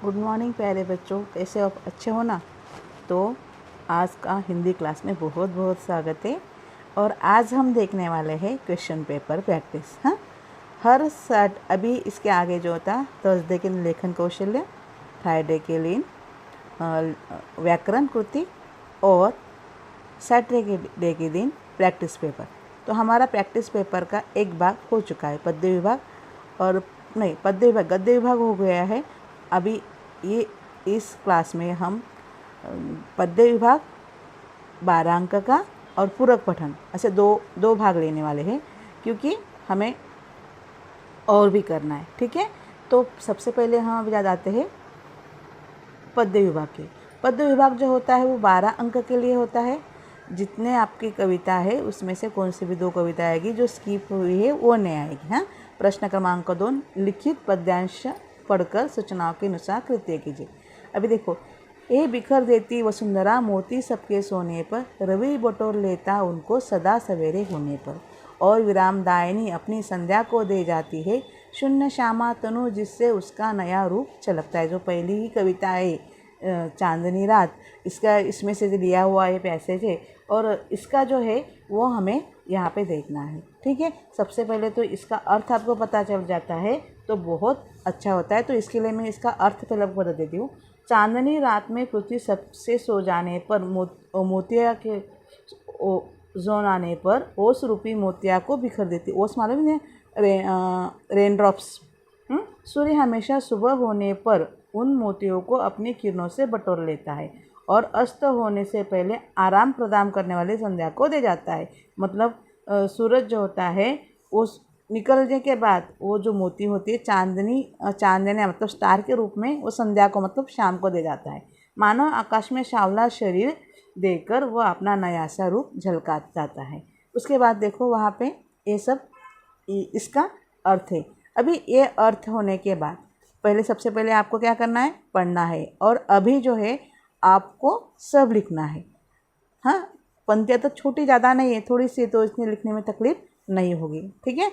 Good morning प्यारे बच्चों, कैसे हो? अच्छे हो ना? तो आज का हिंदी क्लास में बहुत बहुत स्वागत है। और आज हम देखने वाले हैं क्वेश्चन पेपर प्रैक्टिस। हाँ, हर सैट अभी इसके आगे जो होता थर्सडे के दिन लेखन कौशल्य, फ्राइडे के दिन व्याकरण कृति और सैटरडे डे के दिन प्रैक्टिस पेपर। तो हमारा प्रैक्टिस पेपर का एक भाग हो चुका है, पद्य विभाग और नहीं पद्य विभाग गद्य विभाग हो गया है। अभी ये इस क्लास में हम पद्य विभाग 12 अंक का और पूरक पठन ऐसे दो भाग लेने वाले हैं, क्योंकि हमें और भी करना है। ठीक है, तो सबसे पहले हम याद आते हैं पद्य विभाग के। पद्य विभाग जो होता है वो 12 अंक के लिए होता है। जितने आपकी कविता है उसमें से कौन सी भी 2 कविता आएगी जो स्किप हुई है वो नहीं आएगी। हाँ, प्रश्न क्रमांक 2, लिखित पद्यांश पढ़कर सूचनाओं के अनुसार कृत्य कीजिए। अभी देखो, ये बिखर देती वसुंधरा मोती सबके सोने पर, रवि बटोर लेता उनको सदा सवेरे होने पर, और विरामदायिनी अपनी संध्या को दे जाती है शून्य श्यामा तनु जिससे उसका नया रूप छलकता है। जो पहली ही कविता है चांदनी रात, इसका इसमें से लिया हुआ ये पैसेज है और इसका जो है वो हमें यहाँ पे देखना है। ठीक है, सबसे पहले तो इसका अर्थ आपको पता चल जाता है तो बहुत अच्छा होता है। तो इसके लिए मैं इसका अर्थ पहले आपको बता देती हूँ। चांदनी रात में पृथ्वी सबसे सो जाने पर मोतिया के जोन आने पर ओस रूपी मोतिया को बिखर देती। ओस मालूम है, रेन ड्रॉप्स। सूर्य हमेशा सुबह होने पर उन मोतियों को अपनी किरणों से बटोर लेता है और अस्त होने से पहले आराम प्रदान करने वाली संध्या को दे जाता है। मतलब सूरज जो होता है उस निकलने के बाद वो जो मोती होती है चांदनी मतलब स्टार के रूप में वो संध्या को मतलब शाम को दे जाता है। मानव आकाश में सांवला शरीर देकर वह अपना नया सा रूप झलका जाता है। उसके बाद देखो वहाँ पे ये सब इसका अर्थ है। अभी ये अर्थ होने के बाद पहले सबसे पहले आपको क्या करना है, पढ़ना है। और अभी जो है आपको सब लिखना है। हाँ, पंक्तियाँ तो छोटी ज़्यादा नहीं है, थोड़ी सी, तो इसमें लिखने में तकलीफ नहीं होगी। ठीक है,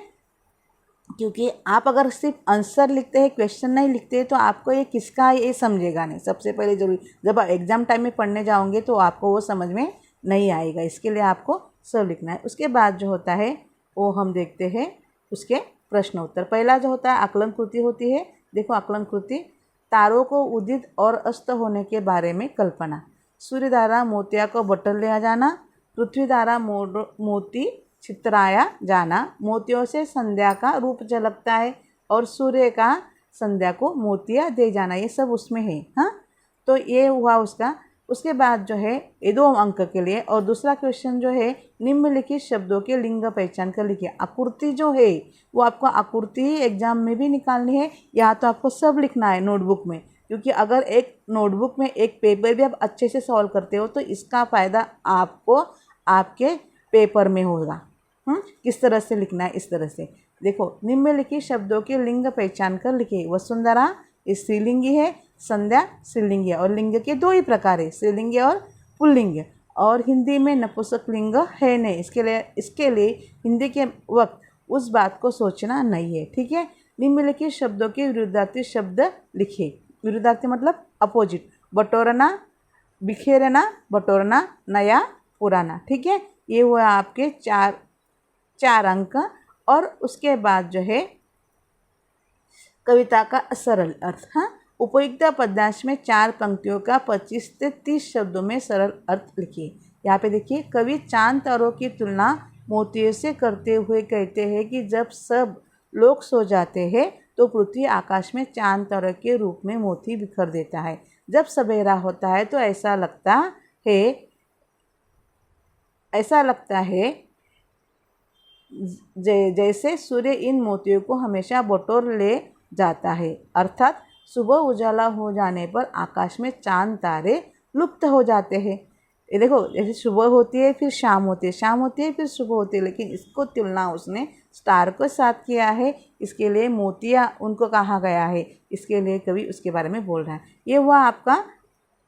क्योंकि आप अगर सिर्फ आंसर लिखते हैं, क्वेश्चन नहीं लिखते, तो आपको ये किसका है ये समझेगा नहीं। सबसे पहले जरूरी, जब आप एग्ज़ाम टाइम में पढ़ने जाओगे तो आपको वो समझ में नहीं आएगा। इसके लिए आपको सब लिखना है। उसके बाद जो होता है वो हम देखते हैं उसके प्रश्न उत्तर। पहला जो होता है आकलन कृति होती है। देखो आकलन कृति, तारों को उदित और अस्त होने के बारे में कल्पना। सूर्य द्वारा मोतिया को बटोर लिया जाना, पृथ्वी द्वारा मोती चित्राया जाना, मोतियों से संध्या का रूप झलकता है और सूर्य का संध्या को मोतिया दे जाना, ये सब उसमें है। हाँ, तो ये हुआ उसका। उसके बाद जो है ये 2 अंक के लिए। और दूसरा क्वेश्चन जो है निम्नलिखित शब्दों के लिंग पहचान कर लिखिए। आकृति जो है वो आपको आकृति एग्जाम में भी निकालनी है, या तो आपको सब लिखना है नोटबुक में। क्योंकि अगर एक नोटबुक में एक पेपर भी आप अच्छे से सॉल्व करते हो तो इसका फ़ायदा आपको आपके पेपर में होगा। किस तरह से लिखना है, इस तरह से देखो। निम्नलिखित शब्दों के लिंग पहचान कर लिखिए। वसुंधरा ये स्त्रीलिंगी है, संध्या स्त्रीलिंगी है। और लिंग के 2 ही प्रकार है, स्त्रीलिंग और पुल्लिंग। और हिंदी में नपुंसक लिंग है नहीं। इसके लिए हिंदी के वक्त उस बात को सोचना नहीं है। ठीक है, निम्नलिखित शब्दों के विरुद्धार्थी शब्द लिखिए। विरुद्धार्थी मतलब अपोजिट। बटोरना, बिखेरना, बटोरना, नया, पुराना। ठीक है, ये हुआ आपके 4 अंक। और उसके बाद जो है कविता का सरल अर्थ। हाँ, उपयुक्त पद्यांश में 4 पंक्तियों का 25 से 30 शब्दों में सरल अर्थ लिखिए। यहाँ पे देखिए, कवि चांद तारों की तुलना मोतियों से करते हुए कहते हैं कि जब सब लोग सो जाते हैं तो पृथ्वी आकाश में चांद तारों के रूप में मोती बिखर देता है। जब सवेरा होता है तो ऐसा लगता है जैसे सूर्य इन मोतियों को हमेशा बटोर ले जाता है। अर्थात सुबह उजाला हो जाने पर आकाश में चांद तारे लुप्त हो जाते हैं। ये देखो, जैसे सुबह होती है फिर शाम होती है, शाम होती है फिर सुबह होती है, लेकिन इसको तुलना उसने स्टार को साथ किया है। इसके लिए मोतिया उनको कहा गया है, इसके लिए कवि उसके बारे में बोल रहा है। ये हुआ आपका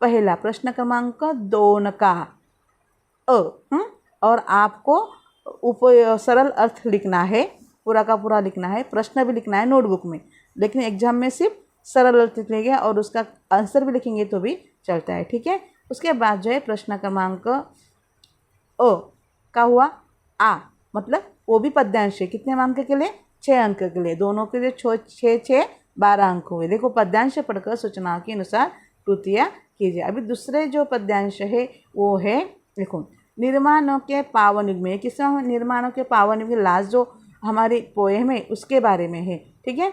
पहला प्रश्न क्रमांक 2 का और आपको सरल अर्थ लिखना है, पूरा का पूरा लिखना है। प्रश्न भी लिखना है नोटबुक में, लेकिन एग्जाम में सिर्फ सरल अर्थ लिख लेंगे और उसका आंसर भी लिखेंगे तो भी चलता है, ठीक है। उसके बाद जो है प्रश्न क्रमांक ओ का हुआ आ, मतलब वो भी पद्यांश है। कितने अंक के लिए? 6 अंक के लिए। दोनों के लिए 6 6 12 अंक हुए। देखो पद्यांश पढ़कर सूचनाओं के अनुसार कृतियाँ कीजिए। अभी दूसरे जो पद्यांश है वो है, देखो निर्माणों के पावन युग में। किस निर्माणों के पावन युग में लास्ट जो हमारी पोएम है उसके बारे में है, ठीक है।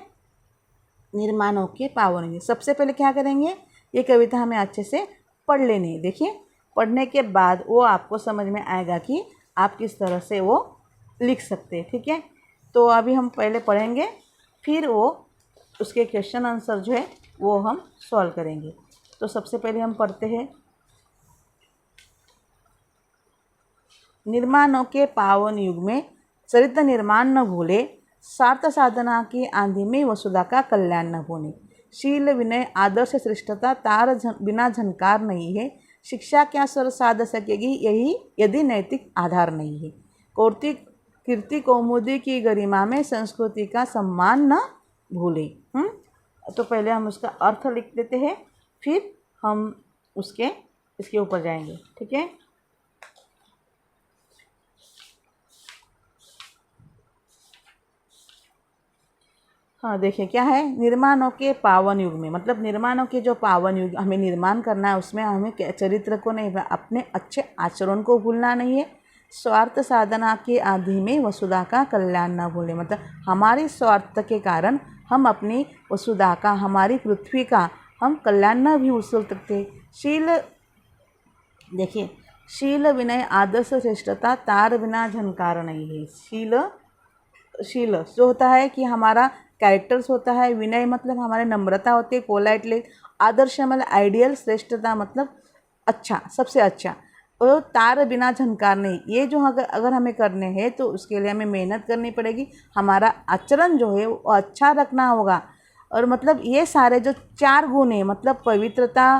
निर्माणों के पावन युग। सबसे पहले क्या करेंगे, ये कविता हमें अच्छे से पढ़ लेनी है। देखिए पढ़ने के बाद वो आपको समझ में आएगा कि आप किस तरह से वो लिख सकते हैं, ठीक है। तो अभी हम पहले पढ़ेंगे, फिर वो उसके क्वेश्चन आंसर जो है वो हम सॉल्व करेंगे। तो सबसे पहले हम पढ़ते हैं, निर्माणों के पावन युग में चरित्र निर्माण न भूले, स्वार्थ साधना की आंधी में वसुधा का कल्याण न होने। शील विनय आदर्श श्रेष्ठता तार बिना झनकार नहीं है, शिक्षा क्या स्वर साध सकेगी यही यदि नैतिक आधार नहीं है। कीर्ति कौमुदी की गरिमा में संस्कृति का सम्मान न भूले। तो पहले हम उसका अर्थ लिख देते हैं, फिर हम इसके ऊपर जाएंगे, ठीक है। हाँ देखिए क्या है, निर्माणों के पावन युग में, मतलब निर्माणों के जो पावन युग हमें निर्माण करना है उसमें हमें चरित्र को नहीं, अपने अच्छे आचरण को भूलना नहीं है। स्वार्थ साधना के आदि में वसुधा का कल्याण न भूलें, मतलब हमारे स्वार्थ के कारण हम अपनी वसुधा का, हमारी पृथ्वी का हम कल्याण न भी भूल सकते। देखिए शील विनय आदर्श श्रेष्ठता तार बिना झनकार नहीं है। शील जो होता है कि हमारा कैरेक्टर्स होता है, विनय मतलब हमारे नम्रता होती है, पोलाइटली। आदर्श मतलब आइडियल, श्रेष्ठता मतलब अच्छा, सबसे अच्छा। और तार बिना झनकार नहीं, ये जो अगर हमें करने हैं तो उसके लिए हमें मेहनत करनी पड़ेगी। हमारा आचरण जो है वो अच्छा रखना होगा। और मतलब ये सारे जो 4 गुण हैं, मतलब पवित्रता,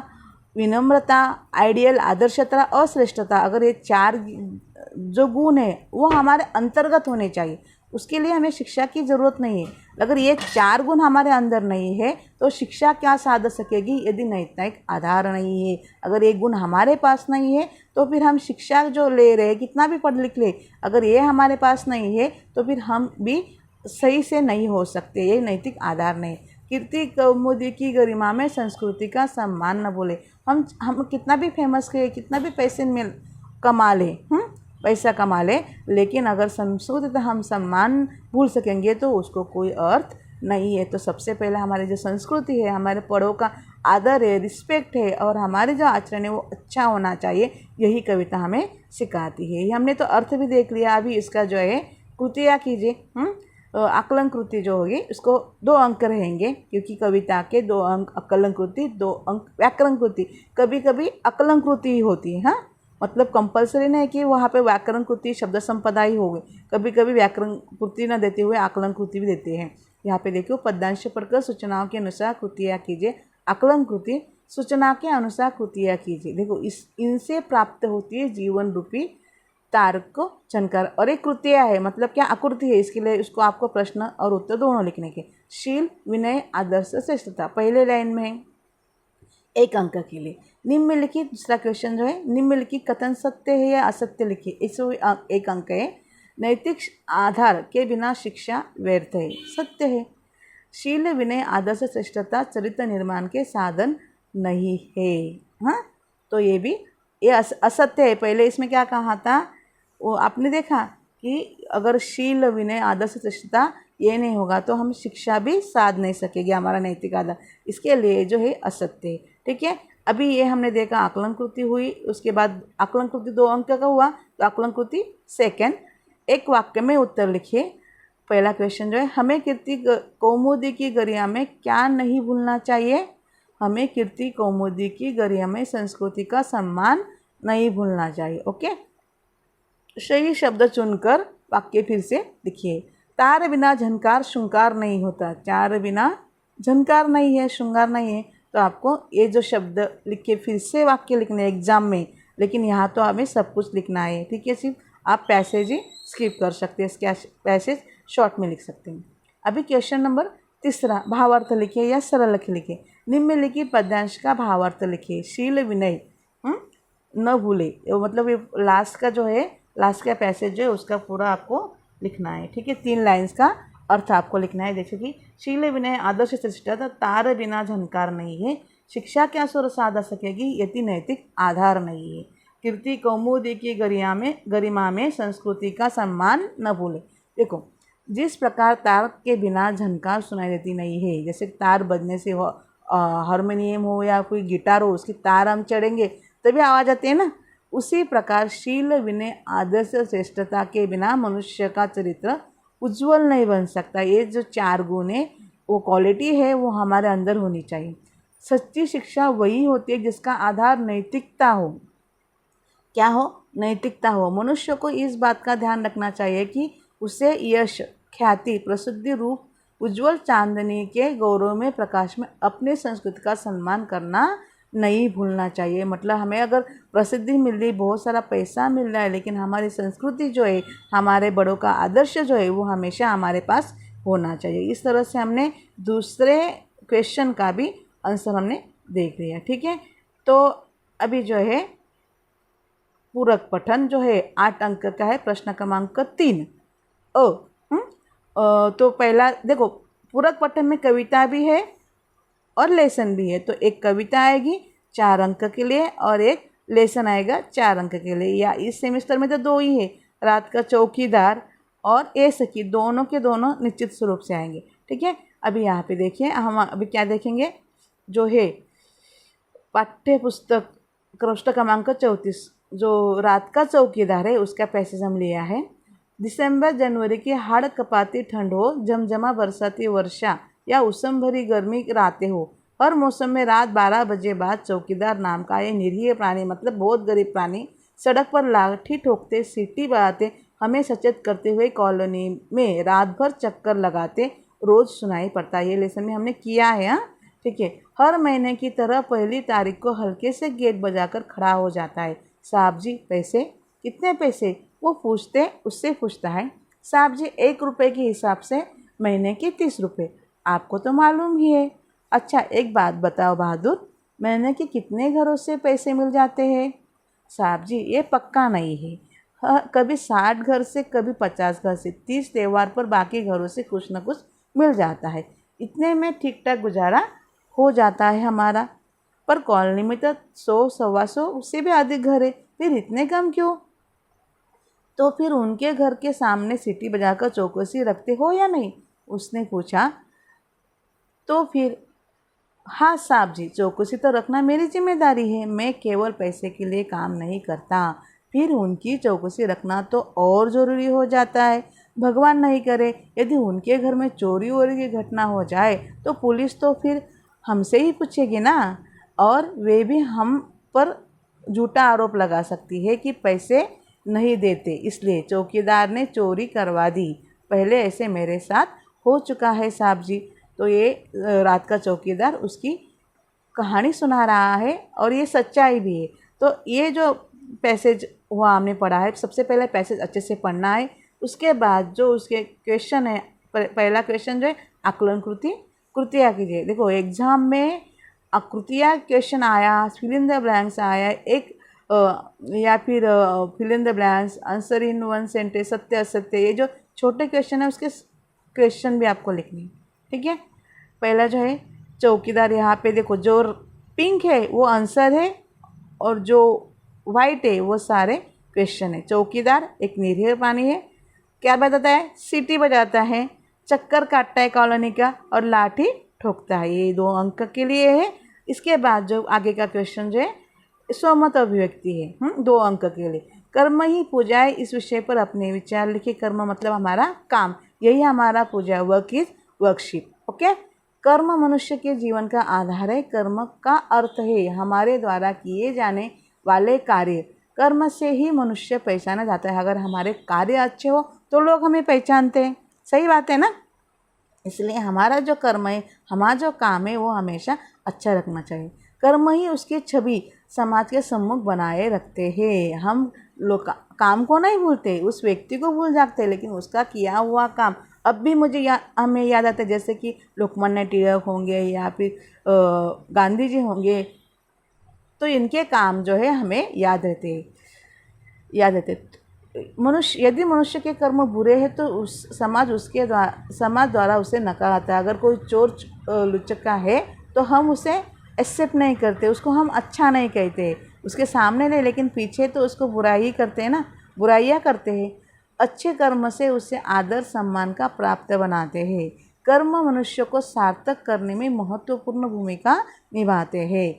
विनम्रता, आइडियल, आदर्शता और श्रेष्ठता, अगर ये 4 जो गुण है वो हमारे अंतर्गत होने चाहिए। उसके लिए हमें शिक्षा की ज़रूरत नहीं है। अगर ये 4 गुण हमारे अंदर नहीं है तो शिक्षा क्या साध सकेगी यदि नैतिक आधार नहीं है। अगर ये गुण हमारे पास नहीं है तो फिर हम शिक्षा जो ले रहे हैं, कितना भी पढ़ लिख ले, अगर ये हमारे पास नहीं है तो फिर हम भी सही से नहीं हो सकते। ये नैतिक आधार नहीं। कीर्ति कौमुदी की गरिमा में संस्कृति का सम्मान न भूले। हम कितना भी फेमस है, कितना भी पैसे में कमा ले, पैसा कमा ले, लेकिन अगर संस्कृति हम सम्मान भूल सकेंगे तो उसको कोई अर्थ नहीं है। तो सबसे पहले हमारी जो संस्कृति है, हमारे बड़ों का आदर है, रिस्पेक्ट है, और हमारे जो आचरण है वो अच्छा होना चाहिए, यही कविता हमें सिखाती है। हमने तो अर्थ भी देख लिया। अभी इसका जो है कृतियाँ कीजिए। आकलन कृति जो होगी उसको 2 अंक रहेंगे, क्योंकि कविता के 2 अंक आकलन कृति, 2 अंक व्याकरण कृति। कभी कभी आकलन कृति ही होती है, हाँ, मतलब कंपलसरी नहीं कि वहाँ पे व्याकरण कृति शब्द संपदा ही होगी। कभी कभी व्याकरण कृति न देते हुए आकलन कृति भी देते हैं। यहाँ पे देखो पद्यांश पढ़कर सूचनाओं के अनुसार कृतियाँ कीजिए। आकलन कृति सूचना के अनुसार कृतियाँ कीजिए। देखो इनसे प्राप्त होती है जीवन रूपी तार्क को झनकार। और एक कृतियाँ है, मतलब क्या आकृति है, इसके लिए उसको आपको प्रश्न और उत्तर दोनों लिखने के। शील विनय आदर्श श्रेष्ठता पहले लाइन में 1 अंक के लिए। निम्नलिखित, दूसरा क्वेश्चन जो है, निम्नलिखित कथन सत्य है या असत्य लिखिए, इसमें 1 अंक है। नैतिक आधार के बिना शिक्षा व्यर्थ है, सत्य है। शील विनय आदर्श श्रेष्ठता चरित्र निर्माण के साधन नहीं है, हाँ, तो ये असत्य है। पहले इसमें क्या कहा था, वो आपने देखा कि अगर शील विनय आदर्श श्रेष्ठता ये नहीं होगा तो हम शिक्षा भी साध नहीं सकेंगे, हमारा नैतिक आधार। इसके लिए जो है असत्य है, ठीक है। अभी ये हमने देखा आकलन कृति हुई, उसके बाद आकलन कृति 2 अंक का हुआ, तो आकलन कृति सेकंड। 1 वाक्य में उत्तर लिखिए। पहला क्वेश्चन जो है, हमें कीर्ति कौमुदी की गरिमा में क्या नहीं भूलना चाहिए। हमें कीर्ति कौमुदी की गरिमा में संस्कृति का सम्मान नहीं भूलना चाहिए। ओके, सही शब्द चुनकर वाक्य फिर से लिखिए। तार बिना झनकार श्रृंगार नहीं होता। चार बिना झनकार नहीं है, श्रृंगार नहीं है, तो आपको ये जो शब्द लिख के फिर से वाक्य लिखने एग्जाम में, लेकिन यहाँ तो हमें सब कुछ लिखना है, ठीक है। सिर्फ आप पैसेज ही स्किप कर सकते हैं, इसके पैसेज शॉर्ट में लिख सकते हैं। अभी क्वेश्चन नंबर तीसरा, भावार्थ लिखिए या सरल लिखिए। निम्नलिखित पद्यांश का भावार्थ लिखिए। शील विनय न भूले, मतलब ये लास्ट का जो है, लास्ट का पैसेज जो है उसका पूरा आपको लिखना है। ठीक है, 3 लाइन्स का अर्थ आपको लिखना है। जैसे कि शील विनय आदर्श श्रेष्ठता, तार बिना झनकार नहीं है, शिक्षा क्या सुर साधा सकेगी यदि नैतिक आधार नहीं है, कीर्ति कौमुदी की गरिमा में संस्कृति का सम्मान न भूले। देखो, जिस प्रकार तार के बिना झनकार सुनाई देती नहीं है, जैसे तार बजने से हारमोनियम हो या कोई गिटार हो, उसकी तार हम चढ़ेंगे तभी आवाज़ आती है ना, उसी प्रकार शील विनय आदर्श श्रेष्ठता के बिना मनुष्य का चरित्र उज्जवल नहीं बन सकता। ये जो 4 गुण है, वो क्वालिटी है, वो हमारे अंदर होनी चाहिए। सच्ची शिक्षा वही होती है जिसका आधार नैतिकता हो। क्या हो? नैतिकता हो। मनुष्य को इस बात का ध्यान रखना चाहिए कि उसे यश, ख्याति, प्रसिद्धि रूप उज्जवल चांदनी के गौरव में प्रकाश में अपने संस्कृति का सम्मान करना नहीं भूलना चाहिए। मतलब हमें अगर प्रसिद्धि मिल रही, बहुत सारा पैसा मिल रहा है, लेकिन हमारी संस्कृति जो है, हमारे बड़ों का आदर्श जो है, वो हमेशा हमारे पास होना चाहिए। इस तरह से हमने दूसरे क्वेश्चन का भी आंसर हमने देख लिया। ठीक है, तो अभी जो है पूरक पठन जो है 8 अंक का है, प्रश्न क्रमांक 3। तो पहला देखो, पूरक पठन में कविता भी है और लेसन भी है। तो एक कविता आएगी 4 अंक के लिए और एक लेसन आएगा 4 अंक के लिए। या इस सेमेस्टर में तो 2 ही है, रात का चौकीदार और ए सखी, दोनों के दोनों निश्चित स्वरूप से आएंगे। ठीक है, अभी यहाँ पे देखिए, हम अभी क्या देखेंगे, जो है पाठ्य पुस्तक पृष्ठ क्रमांक 34, जो रात का चौकीदार है, उसका पैसेज हम लिया है। दिसंबर जनवरी की हाड़ कपाती ठंड हो, झमझमा बरसाती वर्षा या उसम भरी गर्मी रातें हो, हर मौसम में रात 12 बजे बाद चौकीदार नाम का ये निरीह प्राणी, मतलब बहुत गरीब प्राणी, सड़क पर लाठी ठोकते, सीटी बजाते, हमें सचेत करते हुए कॉलोनी में रात भर चक्कर लगाते रोज सुनाई पड़ता है। ये लेसन में हमने किया है। हाँ, ठीक है। हर महीने की तरह 1 तारीख को हल्के से गेट बजाकर खड़ा हो जाता है। साहब जी पैसे, कितने पैसे? वो उससे पूछता है। साहब जी 1 रुपये के हिसाब से महीने के 30 रुपये। आपको तो मालूम ही है। अच्छा एक बात बताओ बहादुर, महीने के कितने घरों से पैसे मिल जाते हैं? साहब जी ये पक्का नहीं है, कभी 60 घर से, कभी 50 घर से, 30 त्यौहार पर बाकी घरों से कुछ न कुछ मिल जाता है। इतने में ठीक ठाक गुजारा हो जाता है हमारा। पर कॉलोनी में तो 100, 125, उससे भी अधिक घर है, फिर इतने कम क्यों? तो फिर उनके घर के सामने सीटी बजाकर चौकसी रखते हो या नहीं? उसने पूछा। तो फिर हाँ साहब जी, चौकसी तो रखना मेरी जिम्मेदारी है, मैं केवल पैसे के लिए काम नहीं करता। फिर उनकी चौकसी रखना तो और ज़रूरी हो जाता है। भगवान नहीं करे यदि उनके घर में चोरी वोरी की घटना हो जाए तो पुलिस तो फिर हमसे ही पूछेगी ना, और वे भी हम पर झूठा आरोप लगा सकती है कि पैसे नहीं देते, इसलिए चौकीदार ने चोरी करवा दी। पहले ऐसे मेरे साथ हो चुका है साहब जी। तो ये रात का चौकीदार उसकी कहानी सुना रहा है और ये सच्चाई भी है। तो ये जो पैसेज हुआ हमने पढ़ा है, सबसे पहले पैसेज अच्छे से पढ़ना है। उसके बाद जो उसके क्वेश्चन है, पहला क्वेश्चन जो है आकलन कृतियाँ कीजिए। देखो एग्जाम में आकृतियाँ क्वेश्चन आया, फिल इन द ब्लैंक्स आया, एक या फिर fill in the blanks, answer in 1 sentence, सत्य असत्य, ये जो छोटे क्वेश्चन है उसके क्वेश्चन भी आपको लिखने हैं। ठीक है, पहला जो है चौकीदार, यहाँ पे देखो जो पिंक है वो आंसर है और जो वाइट है वो सारे क्वेश्चन है। चौकीदार एक निरीह प्राणी है, क्या बताता है? सीटी बजाता है, चक्कर काटता है कॉलोनी का और लाठी ठोकता है। ये 2 अंक के लिए है। इसके बाद जो आगे का क्वेश्चन जो है स्वमत अभिव्यक्ति है, 2 अंक के लिए। कर्म ही पूजा है, इस विषय पर अपने विचार लिखे। कर्म मतलब हमारा काम, यही हमारा पूजा, वर्क इज वर्कशिप। ओके, कर्म मनुष्य के जीवन का आधार है। कर्म का अर्थ है हमारे द्वारा किए जाने वाले कार्य। कर्म से ही मनुष्य पहचाना जाता है। अगर हमारे कार्य अच्छे हो तो लोग हमें पहचानते हैं। सही बात है ना? इसलिए हमारा जो कर्म है, हमारा जो काम है, वो हमेशा अच्छा रखना चाहिए। कर्म ही उसकी छवि समाज के सम्मुख बनाए रखते हैं। हम लोग काम को नहीं भूलते, उस व्यक्ति को भूल जाते हैं, लेकिन उसका किया हुआ काम अब भी मुझे हमें याद आता है, जैसे कि लोकमान्य तिलक होंगे या फिर गांधी जी होंगे, तो इनके काम जो है हमें याद रहते। मनुष्य, यदि मनुष्य के कर्म बुरे हैं तो समाज द्वारा उसे नकाराता है। अगर कोई चोर लुचक्का है तो हम उसे एक्सेप्ट नहीं करते, उसको हम अच्छा नहीं कहते, उसके सामने नहीं, लेकिन पीछे तो उसको बुराई ही करते हैं ना, बुराइयाँ करते हैं। अच्छे कर्म से उसे आदर सम्मान का प्राप्त बनाते हैं। कर्म मनुष्य को सार्थक करने में महत्वपूर्ण भूमिका निभाते हैं।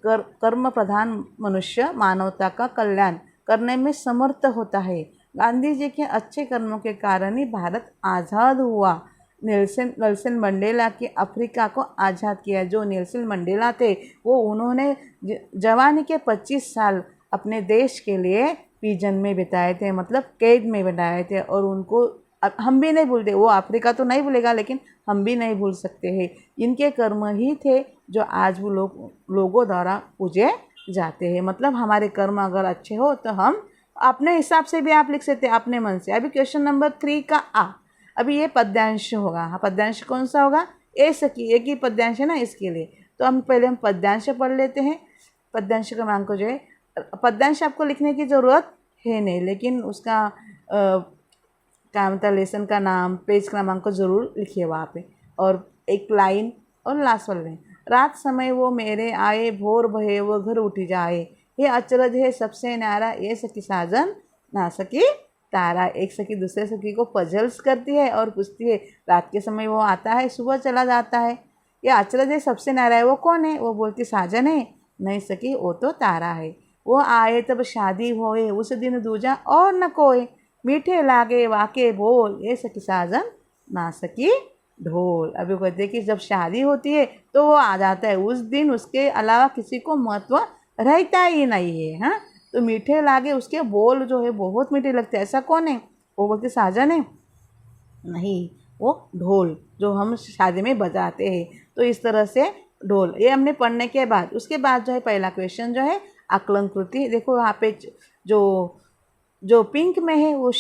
कर्म प्रधान मनुष्य मानवता का कल्याण करने में समर्थ होता है। गांधी जी के अच्छे कर्मों के कारण ही भारत आज़ाद हुआ। नेल्सन मंडेला के अफ्रीका को आज़ाद किया। जो नेल्सन मंडेला थे वो उन्होंने जवानी के 25 साल अपने देश के लिए प्रिजन में बिताए थे, मतलब कैद में बिताए थे। और उनको हम भी नहीं भूलते, वो अफ्रीका तो नहीं भूलेगा लेकिन हम भी नहीं भूल सकते हैं। इनके कर्म ही थे जो आज वो लोगों द्वारा पूजे जाते हैं। मतलब हमारे कर्म अगर अच्छे हो तो हम अपने हिसाब से भी आप लिख सकते हैं, अपने मन से। अभी क्वेश्चन नंबर 3 का अभी ये पद्यांश होगा। हाँ, पद्यांश कौन सा होगा? एक ही पद्यांश है ना, इसके लिए तो हम पद्यांश पढ़ लेते हैं। पद्यांश क्रमांक जो है, पद्यांश आपको लिखने की ज़रूरत है नहीं, लेकिन उसका क्या मतलब लेसन का नाम, पेज क्रमांक को ज़रूर लिखिए वहाँ पे, और एक लाइन और लास्ट वाले। रात समय वो मेरे आए, भोर भये वो घर उठी जाए, ये अचरज है सबसे न्यारा, ये सखी साजन ना सकी तारा। एक सखी दूसरे सखी को पजल्स करती है और पूछती है, रात के समय वो आता है, सुबह चला जाता है, ये अचरज है सबसे न्यारा है, वो कौन है? वो बोलती साजन है। नहीं सकी, वो तो तारा है। वो आए तब शादी होए, उस दिन दूजा और न कोई, मीठे लागे वाके बोल, ये सखी साजन ना सकी ढोल। अभी कहते हैं कि जब शादी होती है तो वो आ जाता है, उस दिन उसके अलावा किसी को महत्व रहता ही नहीं है। हाँ, तो मीठे लागे, उसके बोल जो है बहुत मीठे लगते हैं। ऐसा कौन है? वो बोलते साजन है? नहीं, वो ढोल जो हम शादी में बजाते हैं। तो इस तरह से ढोल, ये हमने पढ़ने के बाद, उसके बाद जो है पहला क्वेश्चन जो है आकलन कृति। देखो यहाँ पे जो पिंक में है वो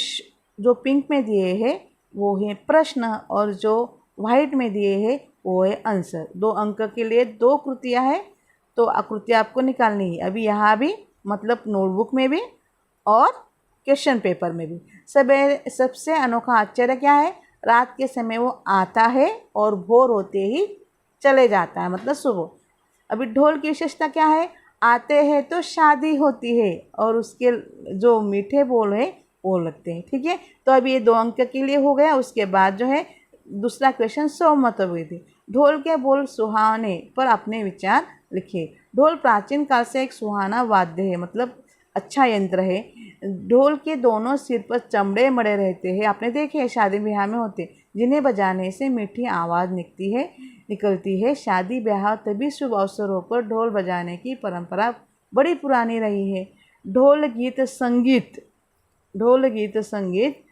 जो पिंक में दिए है वो है प्रश्न, और जो वाइट में दिए है वो है आंसर। 2 अंक के लिए 2 कृतियाँ है, तो आकृतियाँ आपको निकालनी है। अभी यहाँ भी, मतलब नोटबुक में भी और क्वेश्चन पेपर में भी। सबसे अनोखा आश्चर्य क्या है? रात के समय वो आता है और भोर होते ही चले जाता है, मतलब सुबह। अभी ढोल की विशेषता क्या है? आते हैं तो शादी होती है, और उसके जो मीठे बोल है वो लगते हैं। ठीक है, तो अभी ये 2 अंक के लिए हो गया। उसके बाद जो है दूसरा क्वेश्चन, सहमत हुए थे। ढोल के बोल सुहाने पर अपने विचार लिखे। ढोल प्राचीन काल से एक सुहाना वाद्य है, मतलब अच्छा यंत्र है। ढोल के दोनों सिर पर चमड़े मड़े रहते हैं, आपने देखे शादी ब्याह में होते, जिन्हें बजाने से मीठी आवाज़ निकलती है। शादी ब्याह तभी शुभ अवसरों पर ढोल बजाने की परंपरा बड़ी पुरानी रही है। ढोल गीत संगीत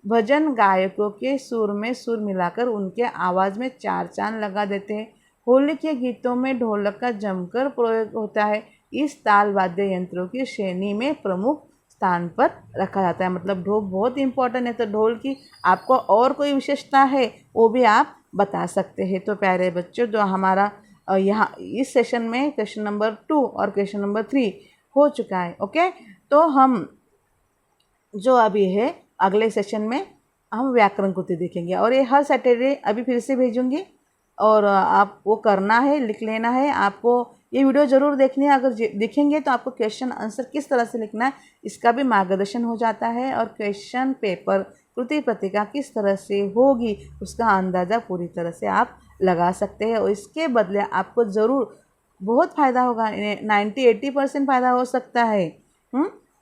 भजन गायकों के सुर में सुर मिलाकर उनके आवाज़ में 4 चांद लगा देते हैं। होली के गीतों में ढोलक का जमकर प्रयोग होता है। इस ताल वाद्य यंत्रों की श्रेणी में प्रमुख स्थान पर रखा जाता है। मतलब ढोल बहुत इंपॉर्टेंट है। तो ढोल की आपको और कोई विशेषता है वो भी आप बता सकते हैं। तो प्यारे बच्चों, जो हमारा यहाँ इस सेशन में क्वेश्चन नंबर 2 और क्वेश्चन नंबर 3 हो चुका है। ओके, तो हम जो अभी है अगले सेशन में हम व्याकरण कृति देखेंगे, और ये हर सैटरडे अभी फिर से भेजूंगी, और आप वो करना है, लिख लेना है। आपको ये वीडियो ज़रूर देखनी है। अगर देखेंगे तो आपको क्वेश्चन आंसर किस तरह से लिखना है इसका भी मार्गदर्शन हो जाता है, और क्वेश्चन पेपर कृति पत्रिका किस तरह से होगी उसका अंदाज़ा पूरी तरह से आप लगा सकते हैं। और इसके बदले आपको ज़रूर बहुत फ़ायदा होगा, 90-80% फ़ायदा हो सकता है।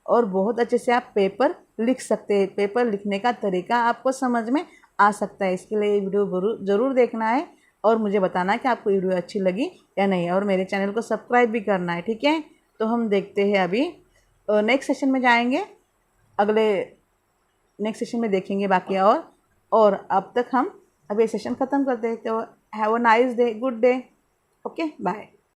और बहुत अच्छे से आप पेपर लिख सकते हैं। पेपर लिखने का तरीका आपको समझ में आ सकता है। इसके लिए ये वीडियो ज़रूर देखना है, और मुझे बताना है कि आपको वीडियो अच्छी लगी या नहीं, और मेरे चैनल को सब्सक्राइब भी करना है। ठीक है, तो हम देखते हैं अभी नेक्स्ट सेशन में जाएंगे, अगले नेक्स्ट सेशन में देखेंगे बाकी। और अब तक हम अभी सेशन ख़त्म करते हैं। तो have a nice day, good day, okay, bye.